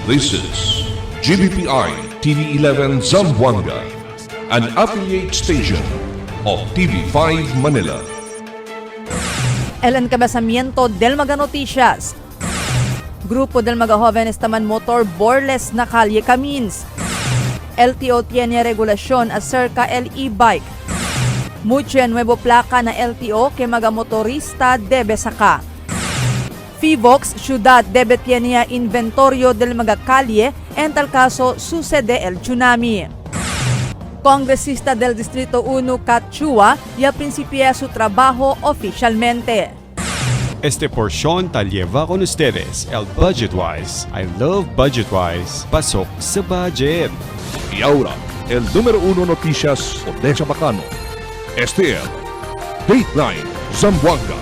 This is GBPI TV11 Zamboanga, an affiliate station of TV5 Manila. El encabezamiento del Maga Noticias. Grupo del Maga Jóvenes Taman Motor Borles na Calle Camins. LTO tiene regulación acerca el e-bike. Mucha nuevo placa na LTO que Maga motorista debe sacar. FIVOX Ciudad debe tiene inventario del Maga Calle en tal caso sucede el tsunami. Congresista del Distrito 1 Kat Chua ya principia su trabajo oficialmente. Este porción te lleva con ustedes el Budgetwise. I love Budgetwise. Pasok sa budget. Y ahora, el número 1 noticias de Chabacano. Este es Dateline Zamboanga.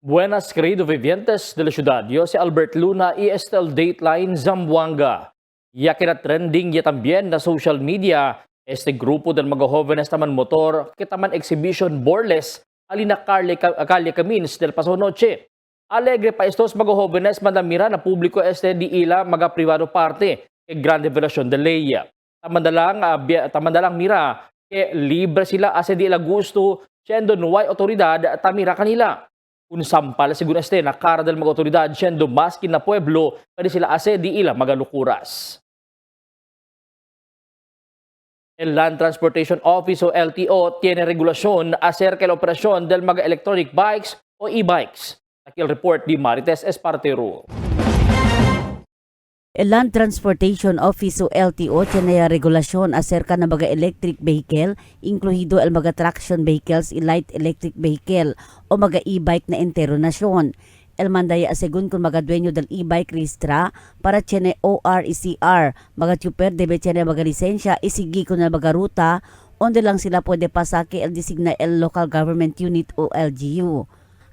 Buenas, queridos vivientes de la ciudad. Yo soy Albert Luna y este es el Dateline Zamboanga. Ya que na trending ya también na social media este grupo del mga jóvenes taman motor que taman exhibition Borles alina Calle Camins del pasado noche. Alegre pa estos mga jóvenes mandamira na publiko este di ila mga privado parte que grande violación de ley. Tamandalang mira que libre sila ase di ila gusto siendo nuway otoridad tamira kanila. Un sampal siguro este na cara del mga otoridad siendo maskin na pueblo pwede sila ase di ila magalukuras. El Land Transportation Office o LTO tiene regulación acerca de la operación del mga electronic bikes o e-bikes. Aquí el report di Marites Espartero. El Land Transportation Office o LTO tiene regulación acerca ng mga electric vehicle, incluido el mga traction vehicles y light electric vehicle o mga e-bike na internasyon. El mandaya asegun kung mga dueño del e-bike registra para tiene OR y CR. Mga chuper debe tiene mga lisensya isigi kung na mga ruta onde lang sila pwede pasake el designa el Local Government Unit o LGU.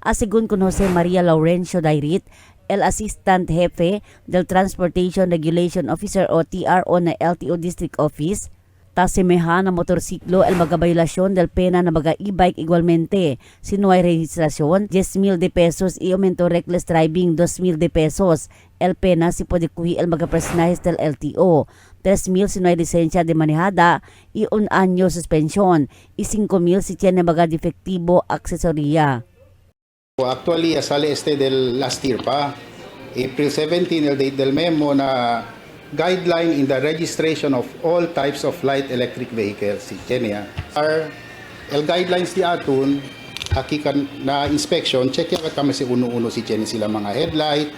Asegun kung Jose Maria Laurencio Dairit, el Assistant Jefe del Transportation Regulation Officer o TRO na LTO District Office, tasimeha na motorsiklo el magabaylasyon del pena na mga e-bike igualmente. Sinuay registrasyon, 10,000 de pesos y aumento reckless driving, 2,000 de pesos. El pena si pwede kuhi el mga personajes del LTO. 3,000 sinuay lisensya de manejada y 1 año suspension. Y 5,000 si tiene mga defektibo aksesorya. Actually, sale este del last year pa. April 17, el date del memo na guideline in the registration of all types of light electric vehicles. Si Kenya. El guidelines di atun, hakikan na inspection, check yung kami si uno-uno si Kenya sila mga headlight,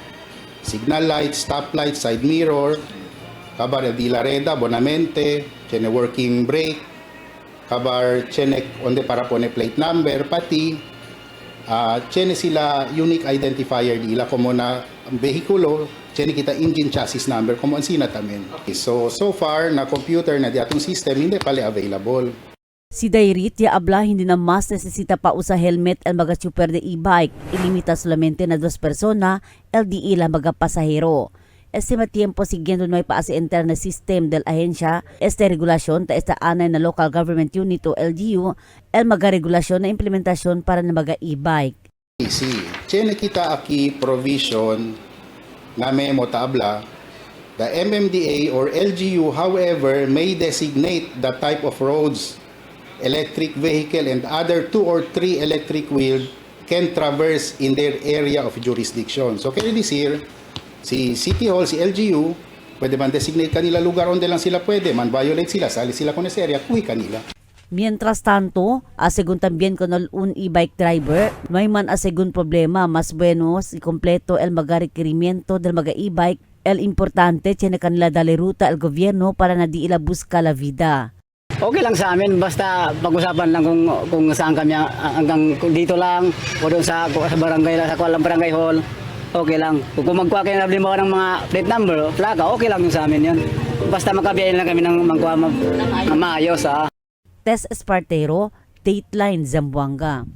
signal light, stop light, side mirror, kabar di la reda, bonamente, Kenya working brake, kabar check onde para pone plate number, pati, tiene sila unique identifier nila como na vehikulo, tiene kita engine chassis number como ang sinatamin. So far na computer na di atong system hindi pala available. Si Dairit ya abla hindi na mas necesita pa usa helmet el mga super de e-bike. Ilimita solamente na 2 persona el di ila mga pasahero. Estima tiempo siguiendo no hay pa sa internet system del ahensya, este regulasyon ta esta anay na Local Government Unit o LGU, el mga regulasyon na implementasyon para na mga e-bike. Tiene kita aquí provision na memo tabla, the MMDA or LGU however may designate the type of roads, electric vehicle and other 2 or 3 electric wheel can traverse in their area of jurisdiction. So kaya disir, si City Hall, si LGU, pwede man designate kanila lugar onde lang sila pwede, man violate sila, sali sila con esa area, kuhi kanila. Mientras tanto, asegun también con un e-bike driver, no hay man asegun problema, mas bueno si kompleto el mga requerimiento del mga e-bike, el importante tiene kanila dali ruta el gobierno para na di ila busca la vida. Okay lang sa amin, basta pag-usapan lang kung saan kami hanggang dito lang o doon sa barangay, sa Kuala Barangay Hall. okay lang. Kung magkuha kayo ng mga plate number, plaka, okay lang yung sa amin yun. Basta makabiyahin lang kami ng magkuha ng maayos. Tess Espartero, Dateline Zamboanga.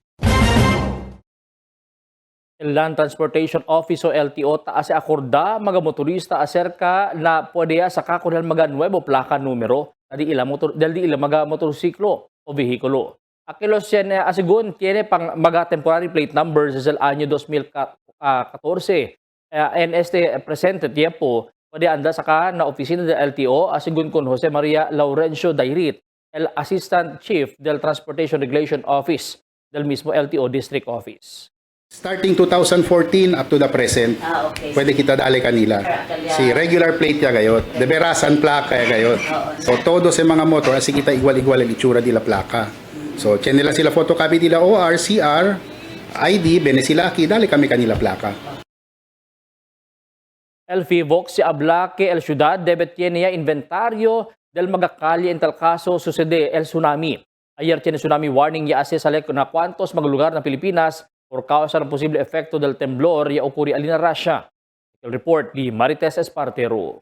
Land Transportation Office o LTO taas e akorda mga motorista acerca na pwede sa kakunal mga nuevo plaka numero dali ila mga motorsiklo o vehikulo. Akilos yan asigun tiene pang mga temporary plate numbers desde el año 2014. En este presente tiempo pwede anda sa na opisina del LTO asigun con Jose Maria Laurencio Dairit, el Assistant Chief del Transportation Regulation Office del mismo LTO District Office. Starting 2014 up to the present, Okay. pwede kita dali kanila. Si regular plate ya gayot, de berasan plaka ya gayot. So todo sa mga motor, asi kita igual-igual ang itsura dila plaka. So tiyan nila sila photocopy dila OR, CR, ID, bene sila aki, dali kami kanila plaka. El FIVOX si Ablaque, el ciudad debe tiene inventario del mga kalye en tal caso sucede el tsunami. Ayer tiene tsunami warning ya ase sa na cuantos mga lugar ng Pilipinas por causa ng posible efecto del temblor ya ocurre alina Russia. El report ni Marites Espartero.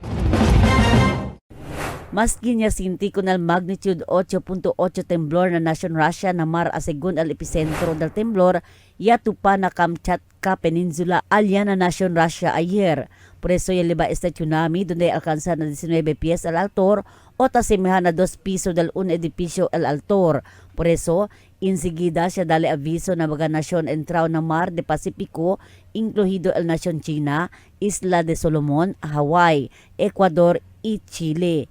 Maski niya sinti con el magnitude 8.8 temblor na Nation Russia na mar según el epicentro del temblor ya tupa na Kamchatka Peninsula alya na Nation Russia ayer. Por eso ya liba este tsunami donde alcanza na 19 pies al altor o tasemehan na 2 piso del un edificio el altor. Por eso, enseguida siya dali aviso na mga nasyon entraw na mar de Pasipiko, incluido el nasyon China, Isla de Solomon, Hawaii, Ecuador y Chile.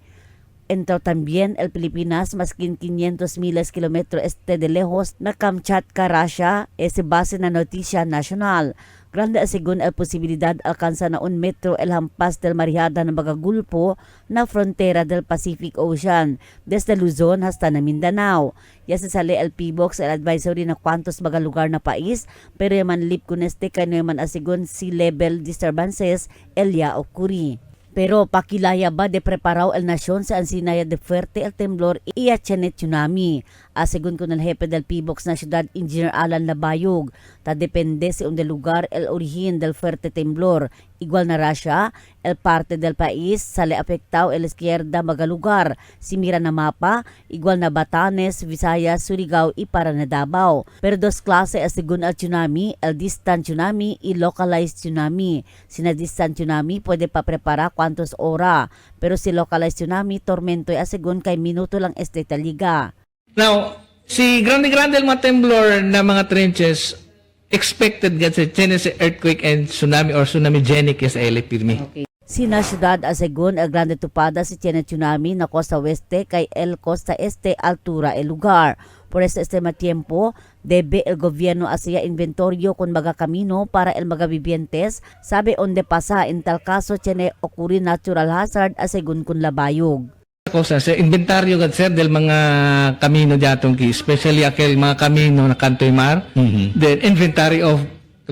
Entró también el Pilipinas maskin 500 miles kilometro este de lejos na Kamchatka, Russia, ese base na notisya nacional. Grande asigun el posibilidad alcanza na 1 metro el hampas del mariada ng mga gulpo na frontera del Pacific Ocean, desde Luzon hasta na Mindanao. Ya se sale el PBOX el advisory na cuantos mga lugar na pais, pero yaman lip kun este kano yaman asigun sea level disturbances el ya okuri. Pero pakilaya ba de preparaw el nasyon sa ansinaya de fuerte el temblor y chenet tsunami? Asegun con el jefe del PBOX na siyudad Engineer Alan Labayog, ta depende si unde lugar el origen del fuerte temblor. Igual na Russia, el parte del país sale afectao el izquierda mga lugar. Si mira na mapa, igual na Batanes, Visayas, Surigao y Paranadabao. Pero dos klase asegun el tsunami, el distant tsunami y localized tsunami. Sina distant tsunami pwede pa prepara cuantos ora, pero si localized tsunami, tormento ay asegun kay minuto lang este taliga. Now, si grande-grande ang mga temblor na mga trenches, expected nga sa Chinese earthquake and tsunami or tsunami-genic sa pirmi. Sina siyudad asegun el grande tupada si tiene tsunami na costa oeste kay el costa este altura el lugar. Por este tiempo, debe el gobierno hacer inventorio con mga camino para el mga vivientes, sabe onde pasa en tal caso tiene ocurrir natural hazard asegun kun Labayog. Sa inventaryo gad sir del mga kamino diatong ki, especially aquel mga kamino na kantoy mar, then inventory of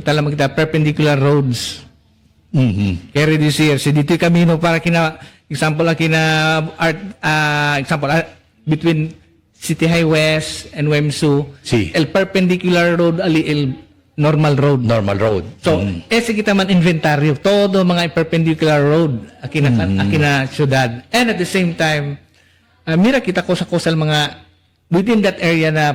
talamang kita perpendicular roads. Carry this year si dito kamino para kina example between City Highway West and Wemsu, el perpendicular road ali el normal road. So, ese kita man inventaryo, todo mga perpendicular road, akina syudad. And at the same time, mira kita ko sa mga within that area na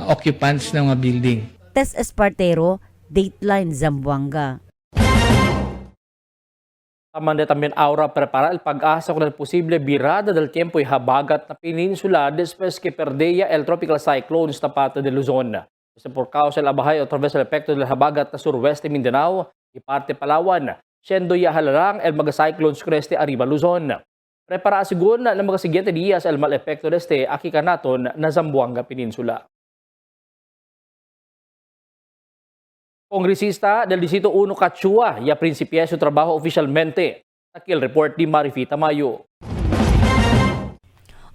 occupants ng mga building. Tess Espartero, Dateline Zamboanga. Tamande también ahora prepara el pag-asa con el posible virada del tiempo y habagat na peninsula después que perdía el tropical cyclone sa parte de Luzon. Por causa del abahay otra vez el efecto del habagat na surweste Mindanao y parte Palawan, siendo ya halarang el mga cyclones creste arriba Luzon. Prepara asigun na mga siguiente días el mal efecto de este aquí kanaton na Zamboanga Peninsula. Kongresista del Distrito 1 Cachua ya principia su trabajo oficialmente. Aquí el report ni Marifita Mayo.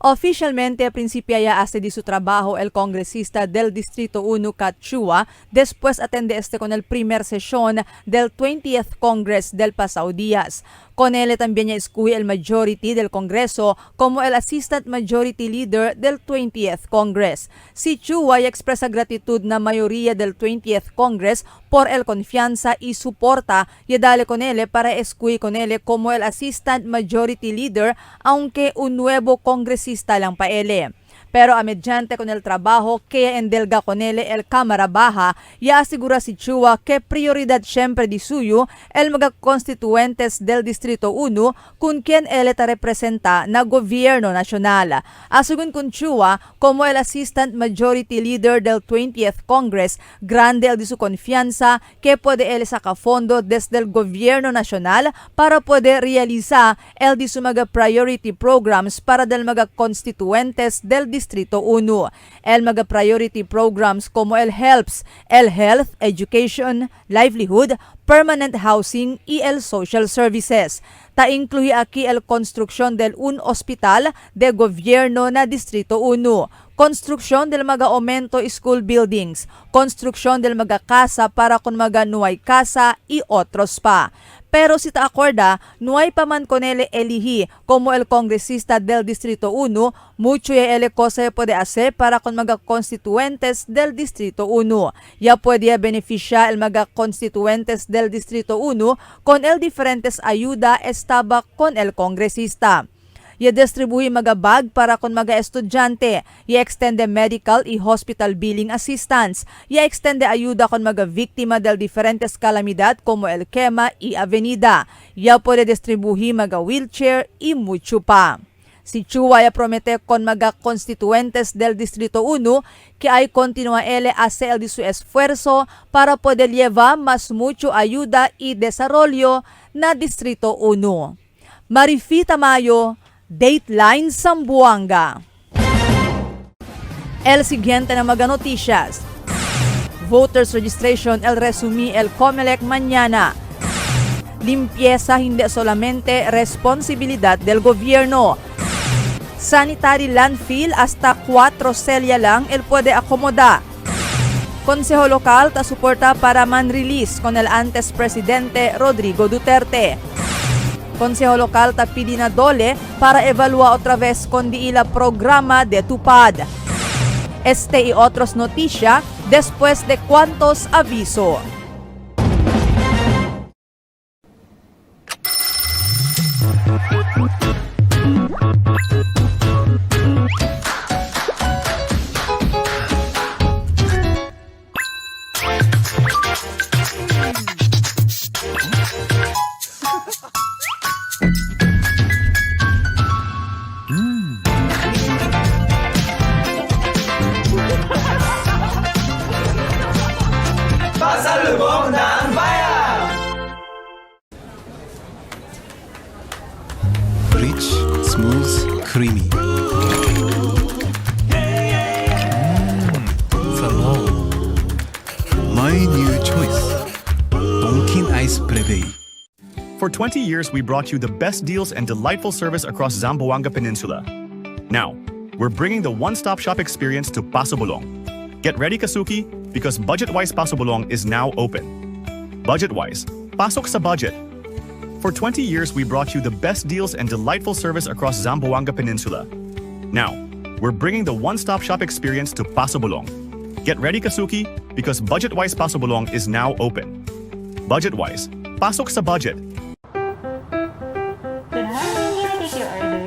Oficialmente principiaya hace de su trabajo el congresista del Distrito 1 Cachua después atende con el primer sesión del 20th Congress del pasado días. Con él también ya escoge el majority del Congreso como el Assistant Majority Leader del 20th Congress. Si Chua ya expresa gratitud na mayoría del 20th Congress por el confianza y soporta y dale con él para escoger con él como el Assistant Majority Leader, aunque un nuevo congresista lang pa él. Pero a mediante con el trabajo que endelga con él el Cámara Baja, ya asegura si Chua que prioridad siempre di suyo el mga constituentes del Distrito 1 con quien él te representa na gobierno nacional. Asugun con Chua como el Assistant Majority Leader del 20th Congress, grande el de su confianza que puede él saca fondo desde el gobierno nacional para poder realizar el de su mga priority programs para del mga constituentes del Distrito 1. El mga priority programs como el HELPS, el Health, Education, Livelihood, Permanent Housing y el Social Services. Ta incluye aquí el construcción del un hospital de gobierno na Distrito 1, construksyon del mga aumento school buildings, construksyon del mga casa para con mga nuay casa y otros pa. Pero si ta acorda, nuay pa man con él elihi como el congresista del Distrito 1, mucho ya ele cosa puede hacer para con mga constituentes del Distrito 1. Ya puede beneficiar el mga constituentes del Distrito 1 con el diferentes ayuda estaba con el congresista. I-distribuhi mga bag para kon mga estudyante, i-extende medical y hospital billing assistance, i-extende ayuda kon mga biktima del diferentes calamidad como el quema y avenida, ya puede distribuhi mga wheelchair y mucho pa. Si Chua ya promete con mga constituentes del Distrito 1 que ay continúa él hacer el de su esfuerzo para poder llevar más mucho ayuda y desarrollo na Distrito 1. Marifita Mayo, Dateline Zamboanga. El siguiente na mga noticias. Voters registration el resumí el COMELEC mañana. Limpieza hindi solamente responsibilidad del gobierno. Sanitary landfill hasta 4 selya lang el puede acomoda. Consejo Local ta suporta para man-release con el antes presidente Rodrigo Duterte. Consejo Local ta pidi na dole para evalúa otra vez con diila programa de Tupad. Este y otros noticia después de cuantos aviso. Rich, smooth, creamy. Sabaw. My new choice. Donkin Ice Plebe. For 20 years, we brought you the best deals and delightful service across Zamboanga Peninsula. Now, we're bringing the one-stop shop experience to Paso Bulong. Get ready, Kasuki, because Budget-Wise Paso Bulong is now open. Budget-Wise, pasok sa budget. For 20 years, we brought you the best deals and delightful service across Zamboanga Peninsula. Now, we're bringing the one-stop shop experience to Paso Bulong. Get ready, Kasuki, because Budget-Wise Paso Bulong is now open. Budget-Wise, pasok sa budget. Good morning, may I take your order?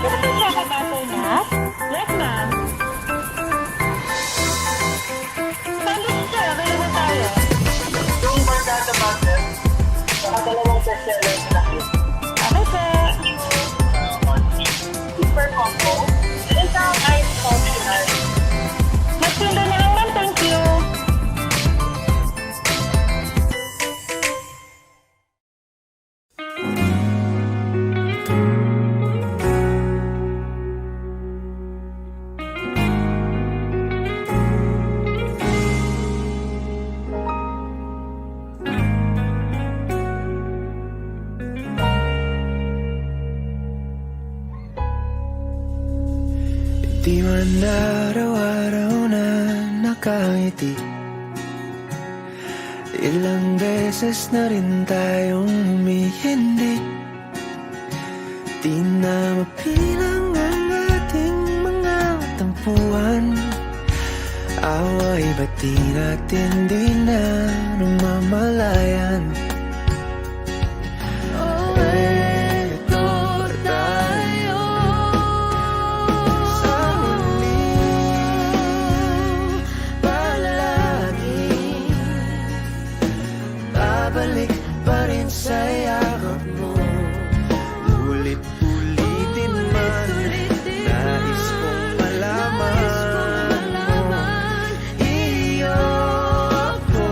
Can I check a butter nut? Yes, ma'am. Sandwich, sir. Available tayo. Yung barkada butter, dalawang bestseller na cute. Okay, sir. Super combo. Isang ice coffee nut. Magsundo na lang, ma'am. Thank you. Di man araw-araw na nakangiti. Ilang beses na rin tayong humihindi, di na mapilang ang ating mga tampuhan. Away ba't di natin di na namamalayan? Eto tayo sa huli, palagi babalik pa rin sa yakap mo. Ulit-ulitin man, nais kong malaman mo, iyo ako.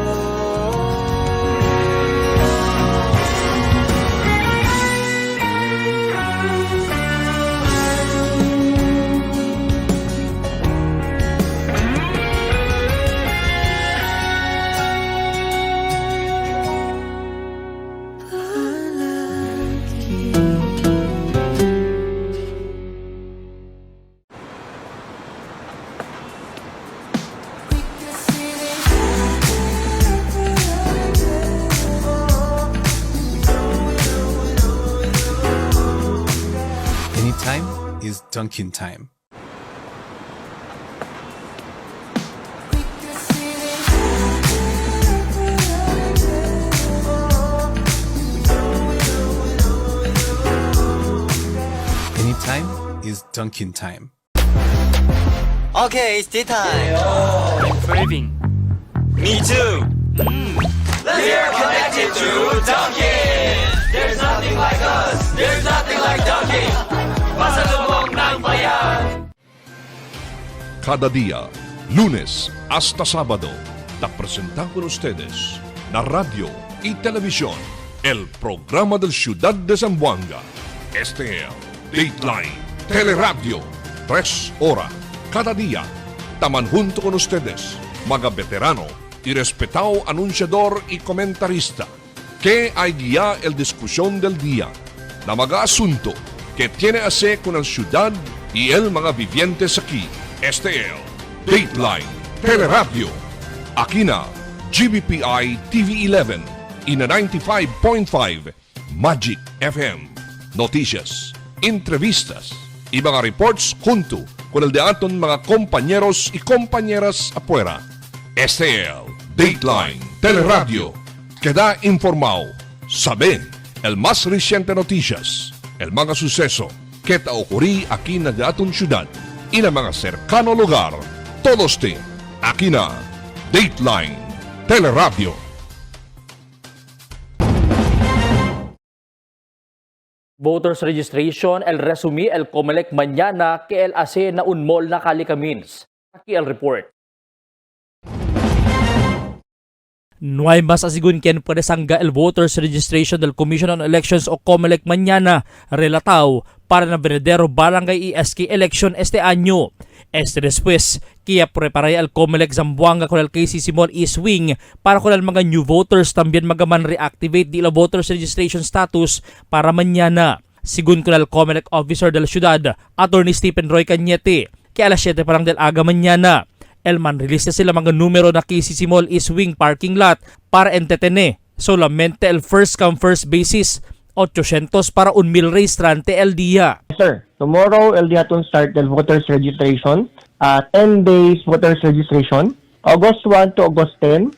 Anytime is Dunkin' time. Anytime is Dunkin' time. Okay, it's tea time. I'm craving. Me too. Let's get connected to Dunkin'. There's nothing like us. There's nothing like Dunkin'. Pasalubong ng bayan. Cada día, lunes hasta sábado, te presentan con ustedes la radio y televisión, el programa del Ciudad de Zamboanga. Este es Dateline Teleradio, 3 horas cada día. Taman junto con ustedes, mga veterano y respetado anunciador y comentarista, que hay guía el discusión del día, na mga asunto que tiene a ver con la ciudad y el mga vivientes aquí. Este es Dateline Teleradio. Aquí na GBPI TV11 y na 95.5 Magic FM. Noticias, entrevistas y mga reports junto con el de aton mga compañeros y compañeras afuera. Este es Dateline Teleradio. Queda informado, saben el más reciente noticias, el mga suceso que te ocurrí aquí na de aton ciudad y na mga cercano lugar. Todos te aquí na Dateline Teleradio. Voters registration, el resumí, el COMELEC mañana que el hace na unmol na Calicamins. Aquí el report. No hay más asigun quien puede sangga el voters registration del Commission on Elections o COMELEC mañana relatao para na verdadero barangay ESK election este año. Este después, kaya preparaya el COMELEC Zamboanga con el KCC Mall East Wing para con el mga new voters también magaman reactivate di la voters registration status para mañana. Sigun con el COMELEC officer de la ciudad, Attorney Stephen Roy Cañete, que alas 7 parang del aga mañana. El man release na sila mga numero na KCC Mall East Wing parking lot para entetene solamente el first come first basis 800 para 1,000 registrante el día. Sir, tomorrow el día to start the voters registration. 10 days voters registration. August 1 to August 10.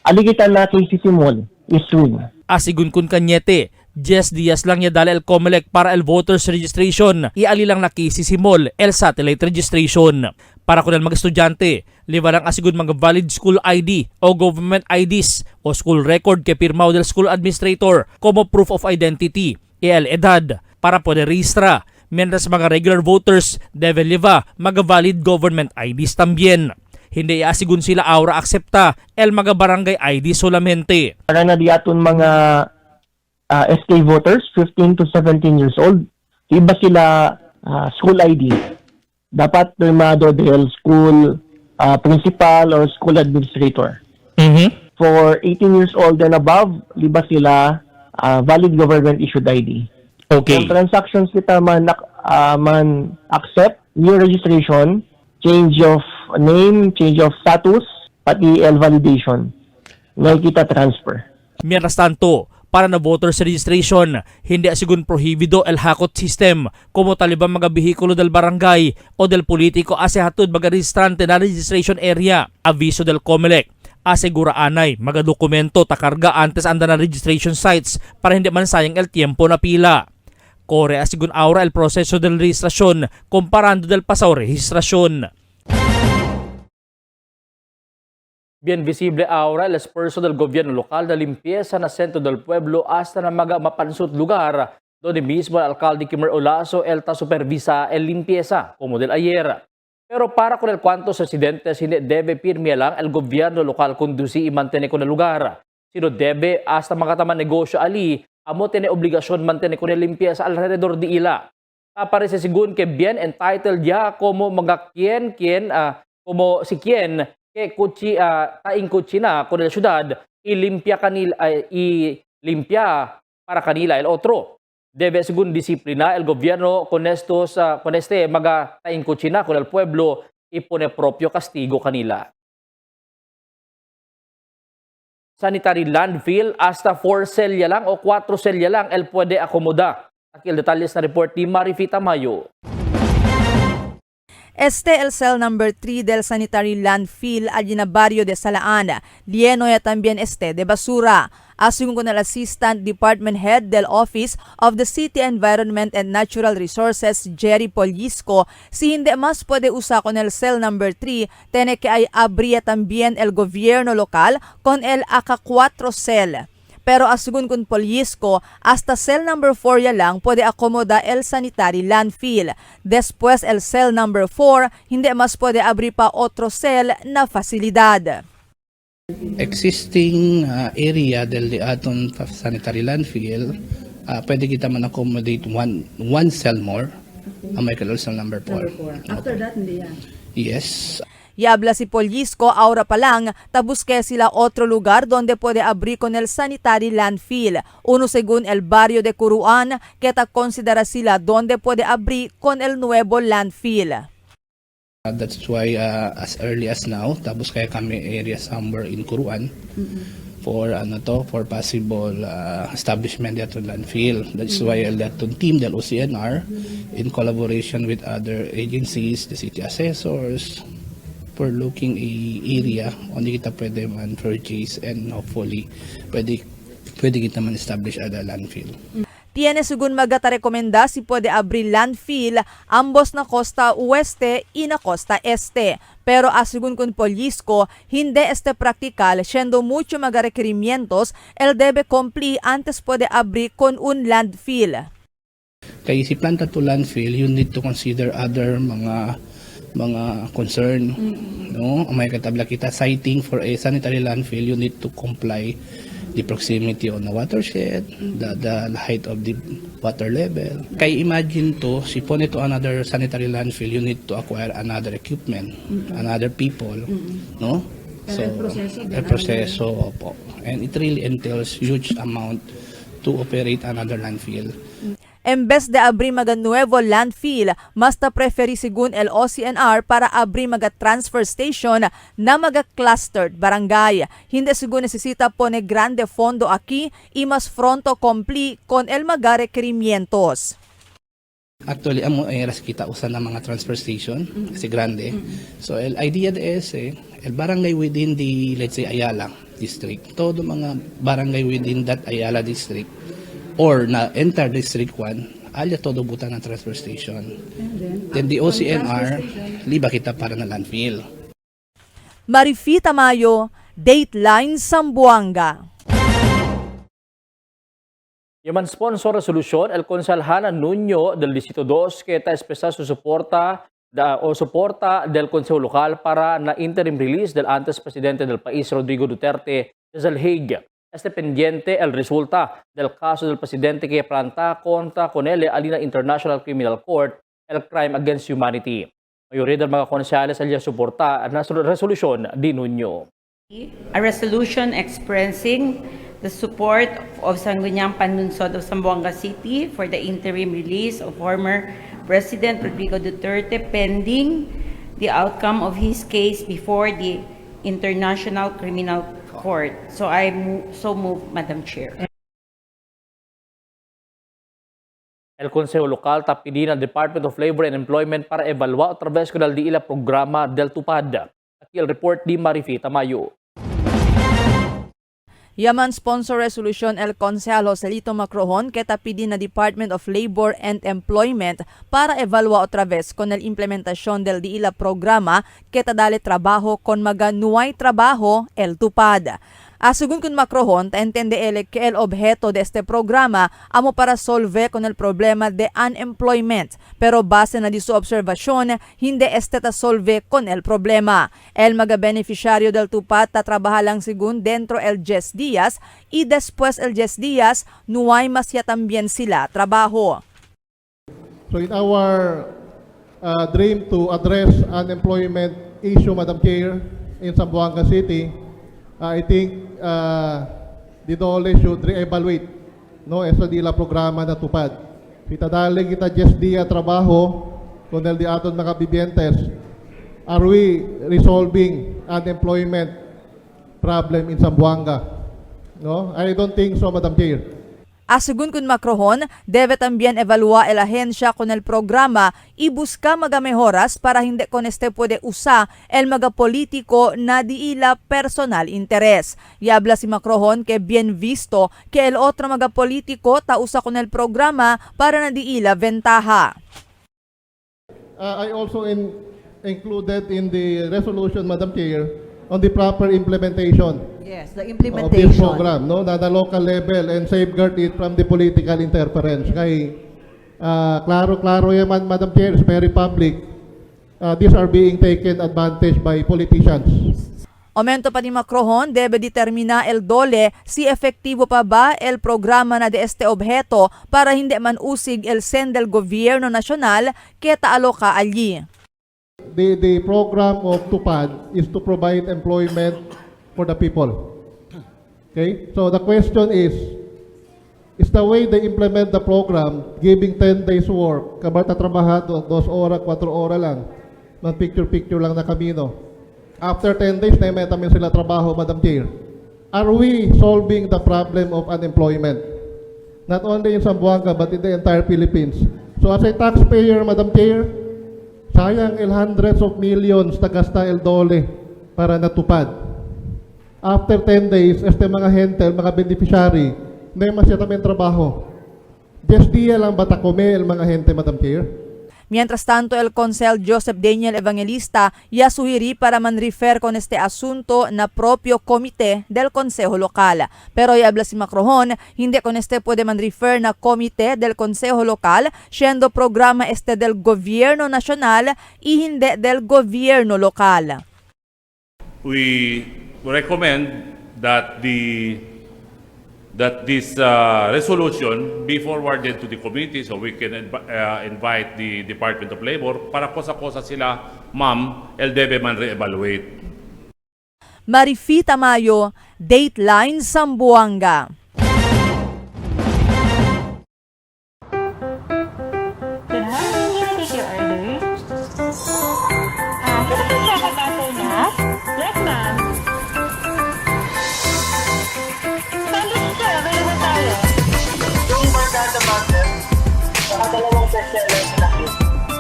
Aligitan na KCC Mall East Wing. Asigun kun Cañete, 10 días lang ya dala el COMELEC para el voters registration. Iali lang na KCC Mall el satellite registration. Para kun el mga estudyante, liba lang asigun mga valid school ID o government IDs o school record que pirmao del school administrator como proof of identity, el edad, para poder registra. Mientras mga regular voters debe liba mga valid government IDs también. Hindi asigun sila aura aksepta el mga barangay ID solamente. Para na diaton mga SK voters 15 to 17 years old, iba sila school ID. Dapat firmado del school principal or school administrator. For 18 years old and above, liba sila valid government issued ID. Okay. Kung transactions kita man accept, new registration, change of name, change of status, pati L validation. nga kita transfer. Mientras tanto, para na voters registration, hindi asigun prohibido el hakot system como talibang mga behikulo del barangay o del politiko ase hatod mga registrante na registration area. Aviso del COMELEC, asegura anay mga dokumento takarga antes anda na registration sites para hindi man sayang el tiempo na pila. Corre asigun ahora el proceso del registrasyon comparando del pasaw registrasyon. Bien visible ahora el esfuerzo del gobierno local de limpieza na centro del pueblo hasta na mga mapansut lugar donde mismo el alcalde Kimer Olaso elta supervisa el limpieza como del ayer. Pero para con el cuantos residentes hindi debe pirmi lang el gobierno local conduci y mantener con el lugar. Sino debe hasta mga taman negosyo ali amo tiene obligasyon mantener con el limpieza alrededor de ila. Aparece sigun que bien entitled ya como mga como si quien que kutsi taing kutsi na con el ciudad ilimpia para kanila el otro. Debe según disiplina el gobierno con este mga taing kutsi na con el pueblo y pone propio castigo kanila. Sanitary landfill hasta 4 selya lang o 4 selya lang el puede akomoda. Aquí el detalles na report ni Marifita Mayo. Este el cell number 3 del sanitary landfill allí na barrio de Salaan, lleno ya también este de basura. Asungo con el Assistant Department Head del Office of the City Environment and Natural Resources, Jerry Pollisco, si hindi mas puede usar con el cell number 3, tiene que ay abrir también el gobierno local con el AK4 cell. Pero asugun con Pollisco, hasta cell number 4 ya lang puede akomoda el sanitary landfill. Después el cell number 4, hindi mas puede abrir pa otro cell na fasilidad. Existing area del aton sanitary landfill, pwede kita man accommodate one cell more, may cell number 4. After that, hindi yan. Yes. Yabla si Pollisco, ahora pa lang, busque sila otro lugar donde puede abrir con el sanitary landfill. Uno según el barrio de Curuan, que considera sila donde puede abrir con el nuevo landfill. That's why as early as now, tapos kaya kami area somewhere in Curuan for possible establishment at landfill. That's why that team del OCNR in collaboration with other agencies, the city assessors, for looking a area onde kita pwede man purchase and hopefully pwede kita man establish ada landfill. Tiene según magata rekomenda si puede abrir landfill ambos na costa oeste y na costa este. Pero asegun con Pollisco, hindi este practical, siendo mucho mga requerimientos, el debe cumplir antes puede abrir con un landfill. Kaya si planta to landfill, you need to consider other mga concern, no? May katabla kita citing for a sanitary landfill, you need to comply the proximity on the watershed, the height of the water level. Kaya imagine to, si pone to another sanitary landfill, you need to acquire another equipment, another people, no? So, el proseso po. And it really entails huge amount to operate another landfill. En vez de abrir mga nuevo landfill, mas ta preferi según el OCNR para abrir mga transfer station na mga clustered barangay. Hindi según necesita pone grande fondo aquí y mas pronto cumpli con el mga requerimientos. Actually, amo eras kita usan ng mga transfer station kasi grande. So, el idea de ese, el barangay within the, let's say, Ayala district, todo mga barangay within that Ayala district, or na enter District 1, alya todo buta ng transfer station. Then the OCNR, liba kita para na landfill. Marifita Mayo, Dateline Zamboanga. Yaman sponsor resolusyon, el Konsalhana Nuño del Distrito 2 que está especial su soporta del Consejo Local para na interim release del antes presidente del país Rodrigo Duterte desde El Hague. Este pendiente el resulta del caso del presidente que planta contra con él alina International Criminal Court el crime against humanity. Mayoría del mga konsehales al suporta na resolusyon di Nuño. A resolution expressing the support of Sangguniang Panunsod of Zamboanga City for the interim release of former President Rodrigo Duterte pending the outcome of his case before the International Criminal court. So I so move, Madam Chair. El Consejo Local tapidin ang Department of Labor and Employment para evalwa otra vez con el diila programa del TUPAD. Aquí el report di Marifi Tamayo. Yaman sponsor resolution el Consejero Celito Macrohon que tapidin na Department of Labor and Employment para evalwa otra vez con el implementación del diila programa que dale trabajo con mga nuay trabajo el TUPAD. Asugun kun Macrohon, entende ele que el objeto de este programa amo para solve con el problema de unemployment, pero base na di su observasyon, hindi este ta solve con el problema. El mga beneficiario del TUPAD tatrabaha lang sigun dentro el 10 días y después el 10 días nuay masya también sila trabaho. So in our dream to address unemployment issue, Madam Chair, in Zamboanga City, I think the DOLE should re-evaluate esa dila programa na TUPAD. Kita dali kita 10 dia trabaho con el di aton mga bibientes. Are we resolving unemployment problem in Zamboanga? No? I don't think so, Madam Chair. Asugun kun Macrohon, debe también evalua el ahensya con el programa y busca mga mejoras para hindi con este puede usa el mga politiko na diila personal interes. Y habla si Macrohon que bien visto que el otro mga politiko ta usa con el programa para na diila ventaja. I also included in the resolution, Madam Chair, on the proper implementation. Yes, the Of this implementation. program, no, na the local level and safeguard it from the political interference. Kay klaro yaman, Madam Chair, is very public. These are being taken advantage by politicians. Aumento pa ni Macrohon, debe determina el DOLE si efektibo pa ba el programa na de este objeto para hindi man usig el sen del gobierno nasyonal que taaloka allí. The program of TUPAD is to provide employment for the people. Okay? So the question is the way they implement the program, giving 10 days work, kabata trabahado, 2 oras, 4 oras lang, picture lang na kamino. After 10 days, naimetamin sila trabaho, Madam Chair. Are we solving the problem of unemployment? Not only in Zamboanga, but in the entire Philippines. So as a taxpayer, Madam Chair, sayang hundreds of millions na gasta el DOLE para natupad. After 10 days, este mga hentel, mga beneficiary, may masya tamang trabaho. 10 dia lang bata kome el mga gente, Madam Chair. Mientras tanto, el Consel Joseph Daniel Evangelista ya suhiri para man-refer con este asunto na propio komite del Consejo Lokal. Pero habla si Macrohon, hindi con este puede man-refer na komite del Consejo Lokal, siendo programa este del Gobierno Nacional y hindi del Gobierno Lokal. We recommend that this resolution be forwarded to the committee so we can invite the Department of Labor para kosa-kosa sila, ma'am, el debe man re-evaluate. Marifi Tamayo, Dateline Zamboanga. Good morning, may I take your order? Can I check a butter nut? Yes, ma'am. Sandwich sir, available tayo. Yung barkada butter, dalawang bestseller na yun.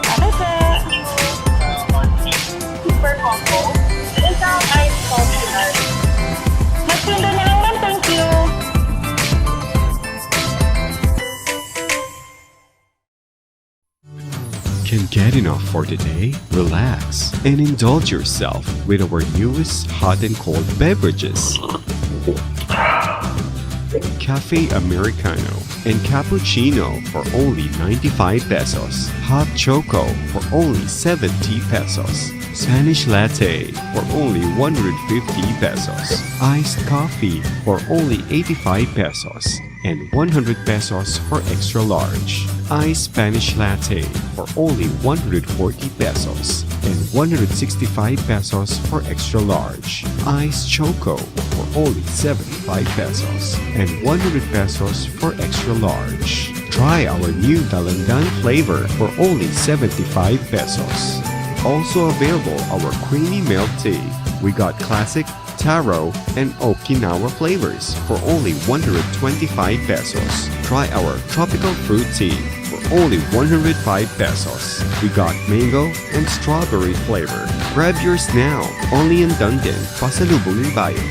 Okay, sir. Super combo. Isang ice coffee ice. Magsundo na lang, ma'am. Thank you. Can't get enough for today? Relax and indulge yourself with our newest hot and cold beverages. Cafe Americano and Cappuccino for only 95 pesos. Hot Choco for only 70 pesos. Spanish Latte for only 150 pesos. Iced Coffee for only 85 pesos. And 100 pesos for extra large. Iced Spanish Latte for only 140 pesos. And 165 pesos for extra large. Iced Choco for only 75 pesos. And 100 pesos for extra large. Try our new Dalandan flavor for only 75 pesos. Also available our creamy milk tea. We got classic, taro, and Okinawa flavors for only 125 pesos. Try our tropical fruit tea for only 105 pesos. We got mango and strawberry flavor. Grab yours now, only in Dunkin', Pasalubong ng Bayan.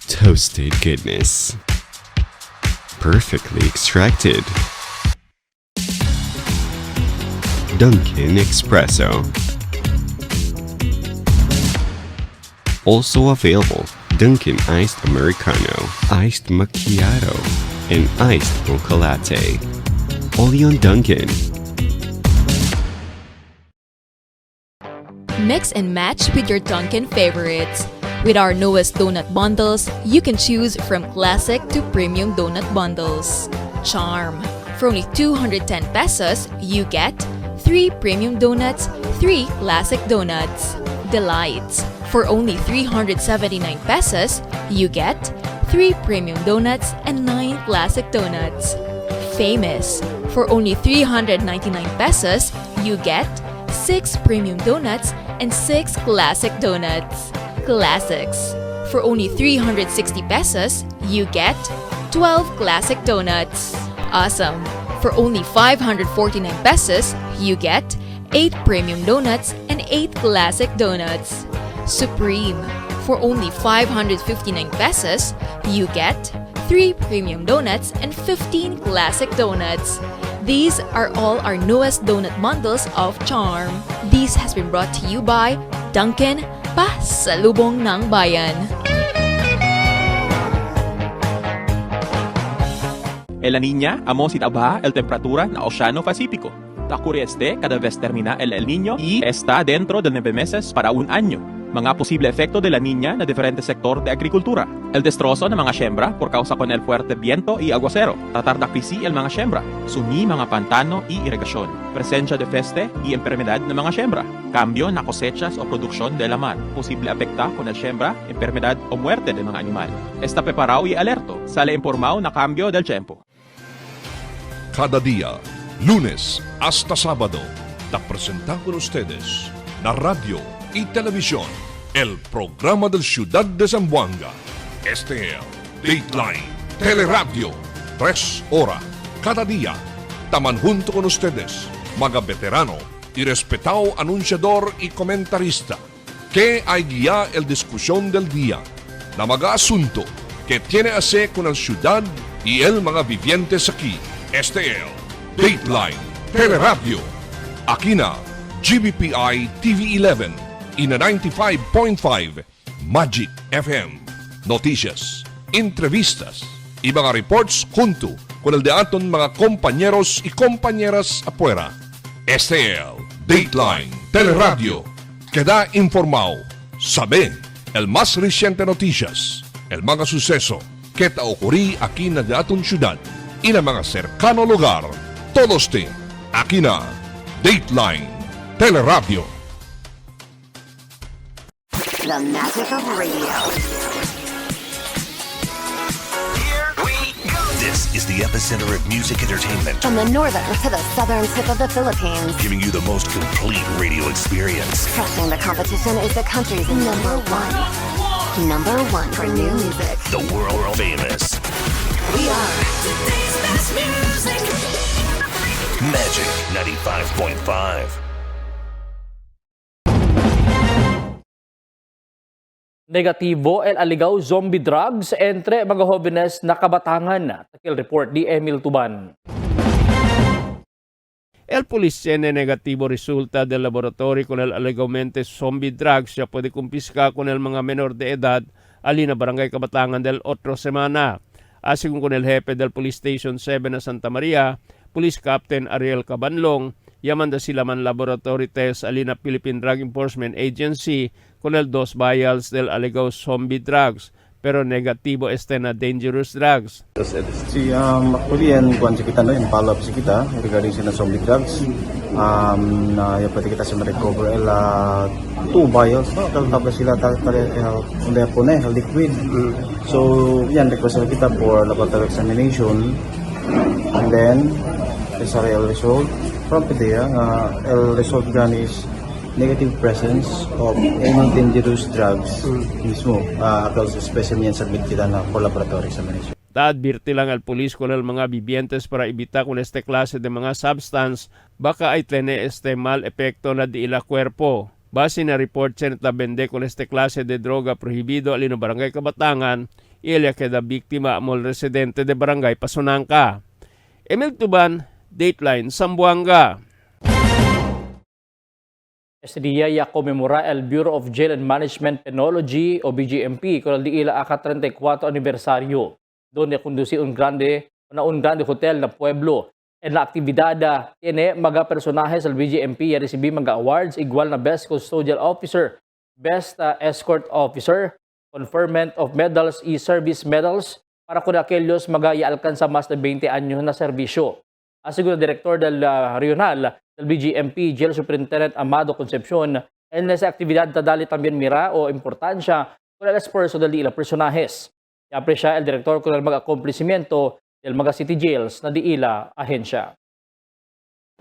Toasted goodness. Perfectly extracted. Dunkin' Espresso. Also available, Dunkin' Iced Americano, Iced Macchiato, and Iced Mocha Latte. Only on Dunkin'. Mix and match with your Dunkin' favorites. With our newest donut bundles, you can choose from classic to premium donut bundles. Charm. For only 210 pesos, you get 3 premium donuts, 3 classic donuts. Delights. For only 379 pesos, you get 3 premium donuts and 9 classic donuts. Famous. For only 399 pesos, you get 6 premium donuts and 6 classic donuts. Classics. For only 360 pesos, you get 12 classic donuts. Awesome. For only 549 pesos, you get 8 premium donuts and 8 classic donuts. Supreme. For only 559 pesos, you get 3 premium donuts and 15 classic donuts. These are all our newest donut bundles of Charm. This has been brought to you by Dunkin', Pasalubong ng Bayan. En la Niña, amo si tabaja el temperatura na Oceano Pacífico. Ocurre cada vez termina el Niño y está dentro de 9 meses para un año. Mga posible efecto de la Niña na diferente sektor de agrikultura. El destrozo ng mga siembra por causa con el fuerte viento y aguacero. Tatardakpisi el mga siembra. Sumi mga pantano y irigasyon. Presensya de peste y enfermedad ng mga siembra. Cambio na cosechas o produksyon de la mar. Posible afecta con el siembra, enfermedad o muerte de mga animal. Está preparado y alerto. Sale informado na cambio del tiempo. Cada día, lunes hasta sábado, te presentamos con ustedes la radio y televisión, el programa del Ciudad de Zamboanga. Este es Dateline Teleradio, 3 horas cada día. Taman junto con ustedes, mga veterano y respetado anunciador y comentarista, que hay guía el discusión del día, na mga asunto que tiene a hacer con el ciudad y el mga vivientes aquí. Este es Dateline Teleradio. Aquí na GBPI TV 11 y na 95.5 Magic FM. Noticias, entrevistas y mga reports junto con el de aton mga compañeros y compañeras afuera. Este es Dateline Teleradio. Queda informado, sabe el más reciente noticias, el mga suceso que ta ocurrí aquí na de aton ciudad y na mga cercano lugar. Todos aquí na Dateline Teleradio. The magic of radio. This is the epicenter of music entertainment. From the northern to the southern tip of the Philippines. Giving you the most complete radio experience. Crushing the competition is the country's number one. Number one for new music. The world famous. We are today's best music. Magic 95.5. Negatibo el aligaw zombie drugs entre mga jóvenes na kabatangan. Takil report di Emil Tuban. El polis tiene negativo resulta del laboratorio con el alegamente zombie drugs. Siya puede kumpiska con el mga menor de edad alina barangay Kabatangan del otro semana. Asigún con el jefe del Police Station 7 na Santa Maria, Police Captain Ariel Cabanlong, yamanda sila man laboratory test alina Philippine Drug Enforcement Agency con el 2 vials del alegado zombie drugs, pero negativo este na dangerous drugs. Actually yan kuan si kita no, yung follow up si kita regarding sa zombie drugs. Na yung pwede kita sa ma-recover 2 vials, no? Tapos sila under po na liquid. So yan request kita for laboratory examination, and then sa real result from PDEA nga el result gan is negative presence of any dangerous drugs mismo across specimen submit kita na for laboratory examination. Taadbirti lang al pulis con el mga vivientes para ibita kung este klase de mga substance baka ay tene este mal epekto na di ila cuerpo. Base na report siya na bende con este klase de droga prohibido alino barangay Kabatangan, ilia queda biktima amol residente de barangay Pasunangka. Emil Tuban, Dateline, Zamboanga. Este día ya conmemora el Bureau of Jail and Management Penology o BJMP con el di ila aka-34 anibersaryo. Donde conduce un grande hotel na pueblo. En la actividad tiene mga personajes al BJMP ya recibí mga awards igual na Best Custodial Officer, Best Escort Officer, conferment of medals y service medals para con aquellos mga i-alcanza más de 20 años na serbisyo. Asegura el director del regional del BJMP, Jail Superintendent Amado Concepcion, en esa actividad tadali también mira o importancia con el esfuerzo del di ila personajes. I-aprecia el director con el mga accomplishmento del mga city jails na di ila ahensya.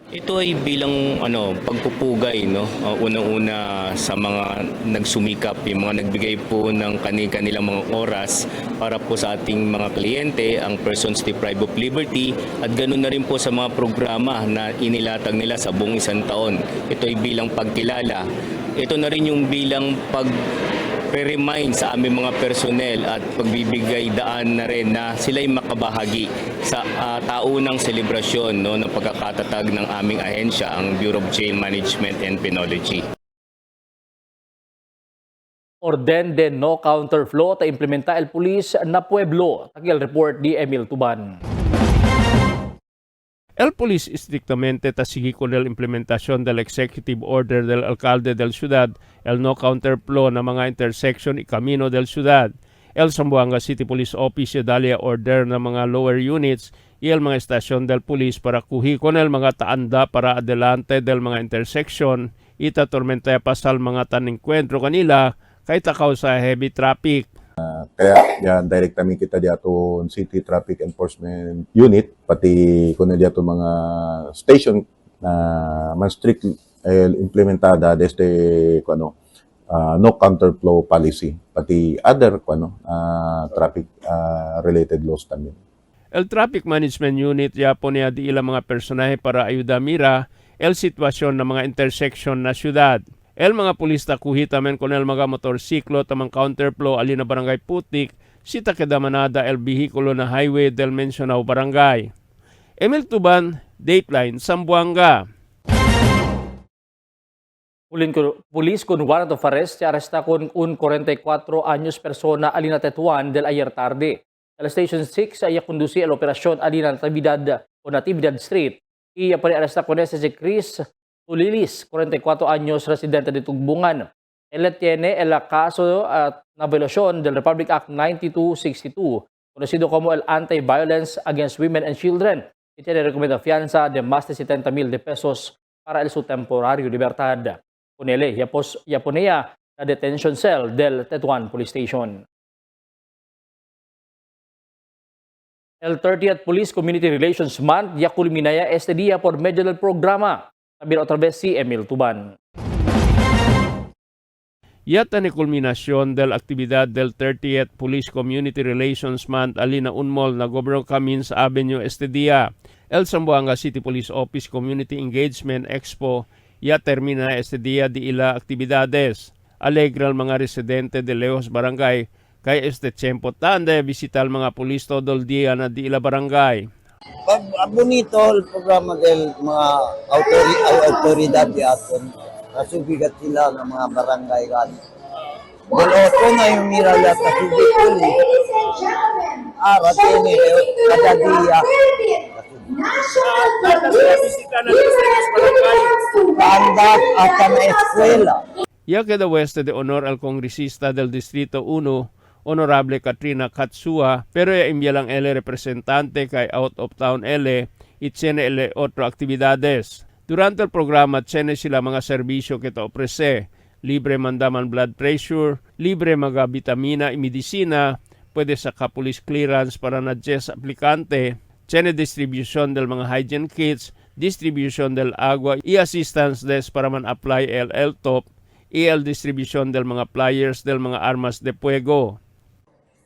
Ito ay bilang pagpupugay, no? Unang-una sa mga nagsumikap, yung mga nagbigay po ng kanilang mga oras para po sa ating mga kliyente, ang persons deprived of liberty, at ganoon na rin po sa mga programa na inilatag nila sa buong isang taon. Ito ay bilang pagkilala. Ito na rin yung bilang remind sa aming mga personnel at pagbibigay daan na rin na sila'y makabahagi sa taunang selebrasyon ng pagkakatatag ng aming ahensya, ang Bureau of Jail Management and Penology. Orden de no counterflow ta implementa el pulis na pueblo. Takil report di Emil Tuban. El polis estrictamente tasigi con el implementación del executive order del alcalde del ciudad, el no counterflow na mga intersection y camino del ciudad. El Zamboanga City Police Office dalia order na mga lower units y el mga estasyon del police para kuhi con el mga taanda para adelante del mga intersection y tatormenta pasal mga tanengkwentro kanila kay takaw sa heavy traffic. Kaya yan direktamente kita diato City Traffic Enforcement Unit pati kuno diato mga station na man strict implementada desde no counterflow policy pati other traffic related laws también. El Traffic Management Unit yapo niya di ilang mga personahe para ayuda mira el sitwasyon ng mga intersection na syudad. El mga pulista kuhitamen con el mga motorsiklo tamang counterflow alina barangay Putik, sita kedamanada el bihikulo na highway del mencionado barangay. Emil Tuban, Dateline, Zamboanga. Pulis con warrant of arrest se arresta con un 44 años persona alina Tetuan del ayer tarde. El Station 6 ay conduce el operasyon alina Natividad Street y pare-arresta con ese si Chris Tulilis, 44 años, residente de Tugbungan. Él tiene el caso na violación del Republic Act 9262, conocido como el Anti-Violence Against Women and Children, y tiene recomendada fianza de más de 70,000 pesos para el su temporario libertad. Con él, ya ponía la detention cell del Tetuan Police Station. El 30th Police Community Relations Month ya culminaya este día por medio del programa. Sabi otra vez si Emil Tuban. Yata ni kulminasyon del aktibidad del 30th Police Community Relations Month alina unmol na Governor Camins Avenue este día. El Zamboanga City Police Office Community Engagement Expo ya termina este día di ila aktibidades. Alegra ang mga residente de Lejos Barangay kay este tiempo tanda visitar mga pulis todo el día na di ila barangay. Bonito el programa del mga autoridad de aton. Nasubigat sila ng mga barangay gani. Doloto na yung mira ya kasubig ko ni. Ratini kada dia. Tanda at na eskwela. Ya queda hueste de honor al congresista del Distrito 1, Honorable Katrina Katsua, pero ya envía lang ele representante kay out of town ele y tiene ele otro actividades. Durante el programa tiene sila mga serbisyo que te ofrece, libre mandaman blood pressure, libre mga vitamina y medicina, pwede sa police clearance para na 10 aplikante, tiene distribution del mga hygiene kits, distribution del agua y assistance desk para man-apply el top, y el distribution del mga pliers del mga armas de fuego.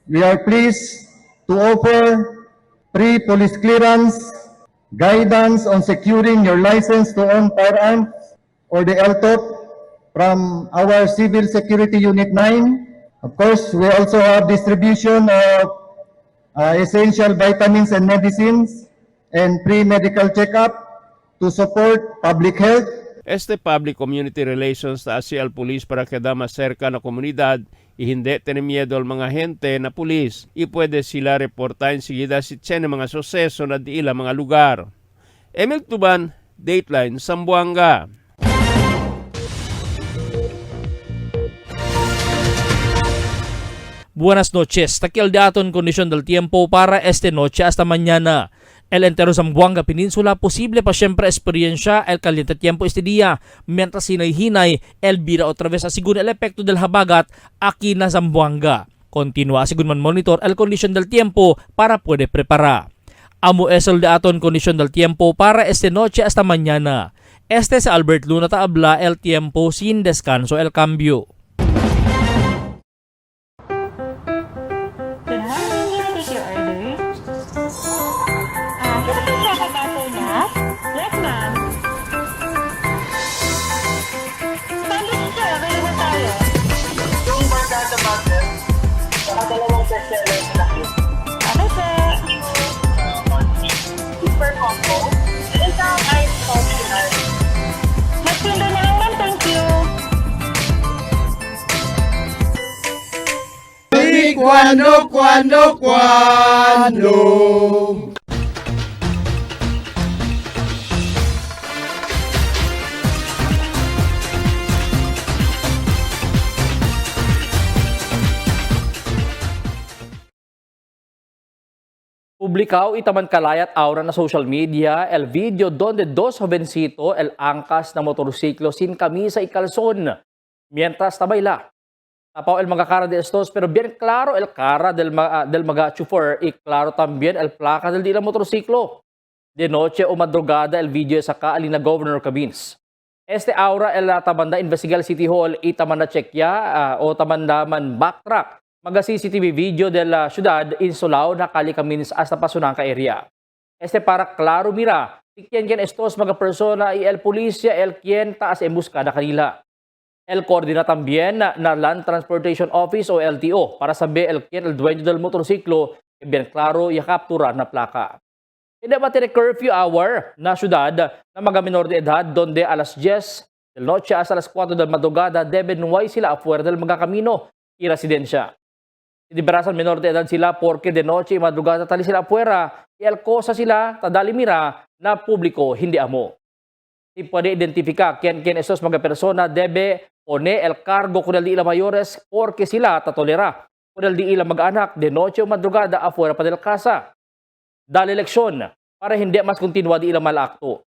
We are pleased to offer free police clearance, guidance on securing your license to own firearms or the LTOP from our Civil Security Unit 9. Of course, we also have distribution of essential vitamins and medicines and pre-medical checkup to support public health. Este public community relations ta si al pulis para queda mas cerca na komunidad y hindi tiene miedo al mga gente na pulis y pwede sila reporta enseguida si tiene mga suseso na di ila mga lugar. Emil Tuban, Dateline, Zamboanga. Buenas noches. Takil daton kondisyon del tiempo para esta noche hasta mañana. El entero Zamboanga Peninsula posible pa siempre experiencia el caliente tiempo este día, mientras hinay-hinay el bira otra vez según el efecto del habagat aquí na Zamboanga. Continúa según man monitor el kondisyon del tiempo para puede preparar. Amo es el daton kondisyon del tiempo para esta noche hasta mañana. Este es Albert Luna Taabla, el tiempo sin descanso el cambio. Super combo. Isang ice optional. Magtinda na lang, ma'am. Thank you. Cuando. Publicado itaman kalayat aura na social media el video donde dos jovencito el angkas na motorsiklo sin camisa y calzón mientras tabayla. Tapaw el mga cara de estos pero bien claro el cara del mga chauffeur y claro también el placa del dila motorsiklo. De noche o madrugada el video sa kaalina Governor Cabins. Este aura el tamanda investigal City Hall itamanda checkya o tamanda man backtrack. Mga CCTV video de la ciudad insulao na Calicamins hasta Pasunanca area. Este para claro mira, quien estos mga persona y el policía el quien taas en busca na kanila. El coordina también na Land Transportation Office o LTO para saber el quien el dueño del motorsiklo y bien claro y captura na plaka. Hindi ba tiene curfew hour na ciudad na mga menor de edad donde alas 10 del noche hasta las 4 del madrugada deben nuway sila afuera del mga kamino y residensya. Diberasan menor de edad sila porque de noche y madrugada tali sila afuera y el cosa sila tadali mira na publiko hindi amo. Y puede identificar quien estos mga persona debe pone el cargo con el di ila mayores porque sila tatolera con el di ila mag-anak de noche o madrugada afuera pa del casa. Dali leksyon para hindi mas kontinua di ila malakto.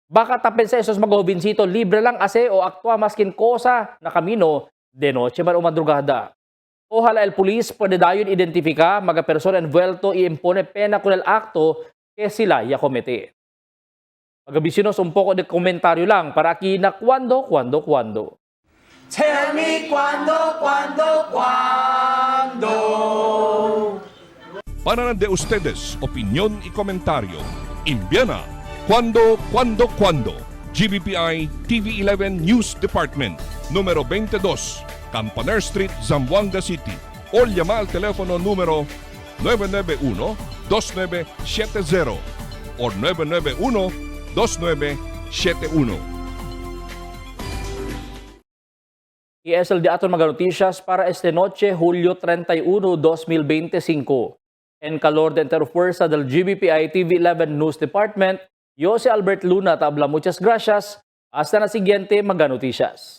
Baka tapen sa esos mga jovencito libre lang ase o aktwa maskin cosa na kamino de noche man o madrugada. Ojalá el pulis puede dayon identificar mga persona envuelto y impone pena con el acto que sila ya comete. Magabisynos un poco de komentaryo lang para aquí na cuando. Tell me cuando. Para de ustedes, opinión y comentario. Envíana cuando. GBPI TV11 News Department, número 22, Campaner Street, Zamboanga City. O llama al teléfono número 991-2970 o 991-2971. Y es el de aton mga noticias para esta noche, Julio 31, 2025. En calor de interfuerza del GBPI TV11 News Department, yo si Albert Luna Tabla. Muchas gracias. Hasta na siguiente mga noticias.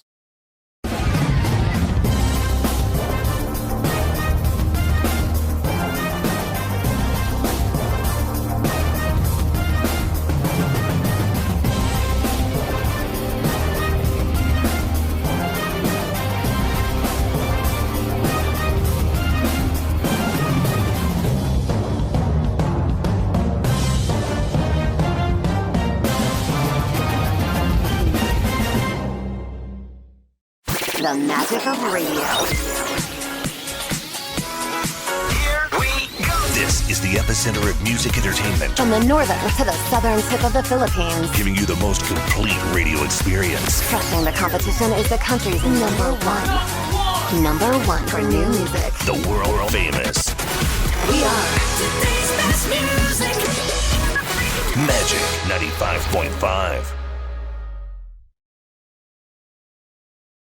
the magic of radio. This is the epicenter of music entertainment, From the northern to the southern tip of the Philippines, giving you the most complete radio experience. crushing the competition is the country's number one. Number one for new music. The world famous We are Magic 95.5.